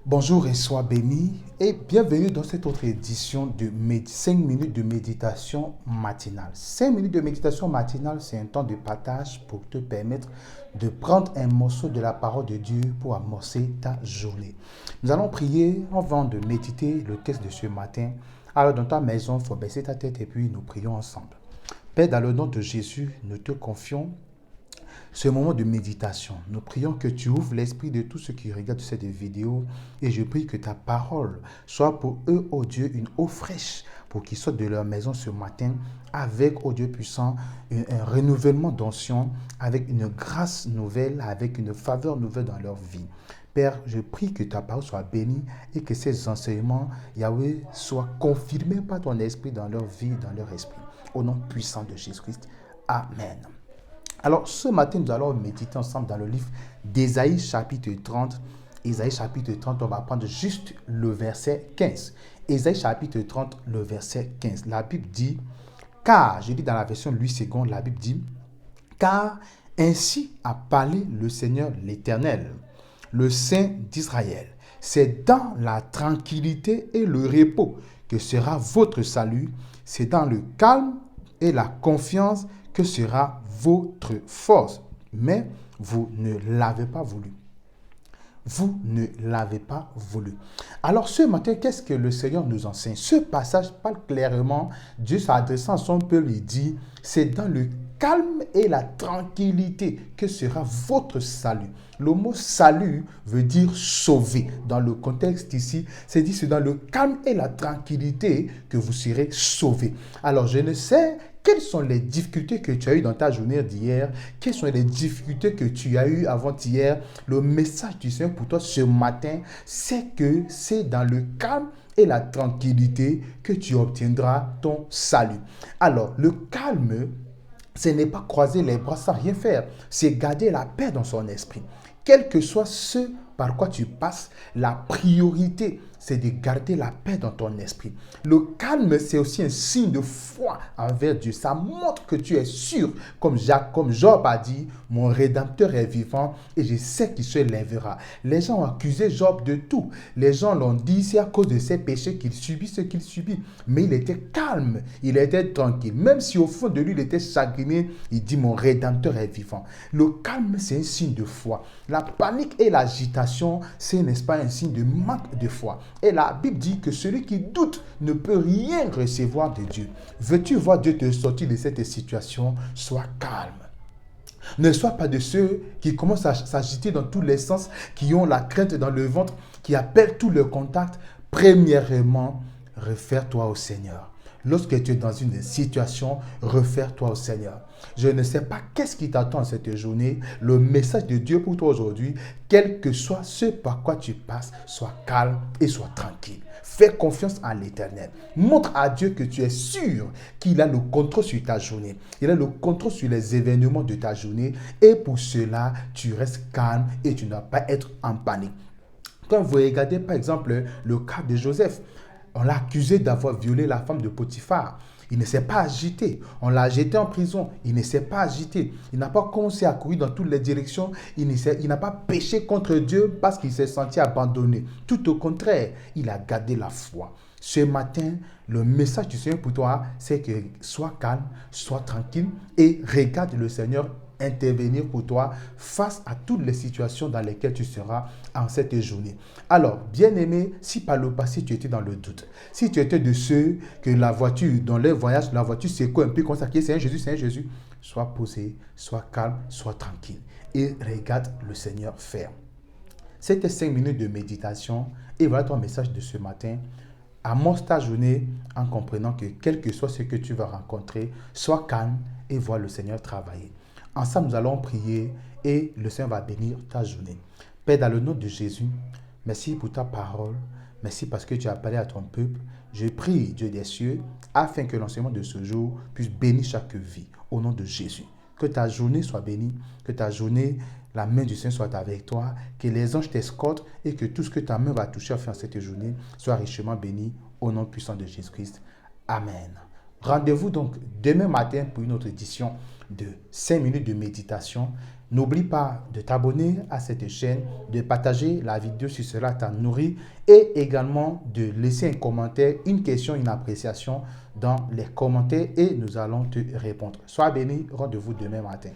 Bonjour et sois béni et bienvenue dans cette autre édition de 5 minutes de méditation matinale. 5 minutes de méditation matinale, c'est un temps de partage pour te permettre de prendre un morceau de la parole de Dieu pour amorcer ta journée. Nous allons prier avant de méditer le texte de ce matin. Alors dans ta maison, il faut baisser ta tête et puis nous prions ensemble. Père, dans le nom de Jésus, nous te confions ce moment de méditation. Nous prions que tu ouvres l'esprit de tous ceux qui regardent cette vidéo et je prie que ta parole soit pour eux, ô Dieu, une eau fraîche pour qu'ils sortent de leur maison ce matin avec, ô Dieu puissant, un renouvellement d'onction, avec une grâce nouvelle, avec une faveur nouvelle dans leur vie. Père, je prie que ta parole soit bénie et que ces enseignements, Yahweh, soient confirmés par ton esprit dans leur vie, dans leur esprit. Au nom puissant de Jésus-Christ. Amen. Alors, ce matin, nous allons méditer ensemble dans le livre d'Ésaïe chapitre 30. Ésaïe chapitre 30, on va prendre juste le verset 15. Ésaïe chapitre 30, le verset 15. La Bible dit, car, je lis dans la version Louis II, la Bible dit, car ainsi a parlé le Seigneur l'Éternel, le Saint d'Israël. C'est dans la tranquillité et le repos que sera votre salut. C'est dans le calme et la confiance que sera votre force. Mais vous ne l'avez pas voulu. Vous ne l'avez pas voulu. Alors ce matin, qu'est-ce que le Seigneur nous enseigne? Ce passage parle clairement, Dieu s'adressant à son peuple, il dit, c'est dans le calme et la tranquillité que sera votre salut. Le mot salut veut dire sauver. Dans le contexte ici, c'est dit, c'est dans le calme et la tranquillité que vous serez sauvés. Alors je ne sais quelles sont les difficultés que tu as eues dans ta journée d'hier? Quelles sont les difficultés que tu as eues avant-hier? Le message du Seigneur pour toi ce matin, c'est que c'est dans le calme et la tranquillité que tu obtiendras ton salut. Alors, le calme, ce n'est pas croiser les bras sans rien faire. C'est garder la paix dans son esprit. Quel que soit ce par quoi tu passes, la priorité, c'est de garder la paix dans ton esprit. Le calme, c'est aussi un signe de foi envers Dieu. Ça montre que tu es sûr, comme Job a dit, mon Rédempteur est vivant et je sais qu'il se lèvera. Les gens ont accusé Job de tout. Les gens l'ont dit, c'est à cause de ses péchés qu'il subit ce qu'il subit. Mais il était calme, il était tranquille. Même si au fond de lui, il était chagriné, il dit, mon Rédempteur est vivant. Le calme, c'est un signe de foi. La panique et l'agitation, c'est, n'est-ce pas, un signe de manque de foi. Et la Bible dit que celui qui doute ne peut rien recevoir de Dieu. Veux-tu voir Dieu te sortir de cette situation? Sois calme. Ne sois pas de ceux qui commencent à s'agiter dans tous les sens, qui ont la crainte dans le ventre, qui appellent tous leurs contacts. Premièrement, réfère-toi au Seigneur. Lorsque tu es dans une situation, réfère-toi au Seigneur. Je ne sais pas qu'est-ce qui t'attend cette journée. Le message de Dieu pour toi aujourd'hui, quel que soit ce par quoi tu passes, sois calme et sois tranquille. Fais confiance en l'Éternel. Montre à Dieu que tu es sûr qu'il a le contrôle sur ta journée. Il a le contrôle sur les événements de ta journée. Et pour cela, tu restes calme et tu ne dois pas être en panique. Quand vous regardez par exemple le cas de Joseph, on l'a accusé d'avoir violé la femme de Potiphar. Il ne s'est pas agité. On l'a jeté en prison. Il ne s'est pas agité. Il n'a pas commencé à courir dans toutes les directions. Il n'a pas péché contre Dieu parce qu'il s'est senti abandonné. Tout au contraire, il a gardé la foi. Ce matin, le message du Seigneur pour toi, c'est que sois calme, sois tranquille et regarde le Seigneur intervenir pour toi face à toutes les situations dans lesquelles tu seras en cette journée. Alors, bien-aimé, si par le passé tu étais dans le doute, si tu étais de ceux que la voiture, dans leur voyage, la voiture secoue un peu comme ça, c'est un Jésus, c'est un Jésus, sois posé, sois calme, sois tranquille et regarde le Seigneur faire. C'était 5 minutes de méditation et voilà ton message de ce matin. Amorce ta journée en comprenant que quel que soit ce que tu vas rencontrer, sois calme et vois le Seigneur travailler. Ensemble, nous allons prier et le Seigneur va bénir ta journée. Père, dans le nom de Jésus, merci pour ta parole. Merci parce que tu as parlé à ton peuple. Je prie, Dieu des cieux, afin que l'enseignement de ce jour puisse bénir chaque vie. Au nom de Jésus. Que ta journée soit bénie. Que ta journée, la main du Seigneur soit avec toi. Que les anges t'escortent et que tout ce que ta main va toucher à faire cette journée soit richement béni. Au nom puissant de Jésus-Christ. Amen. Rendez-vous donc demain matin pour une autre édition de 5 minutes de méditation. N'oublie pas de t'abonner à cette chaîne, de partager la vidéo si cela t'a nourri et également de laisser un commentaire, une question, une appréciation dans les commentaires et nous allons te répondre. Sois béni, rendez-vous demain matin.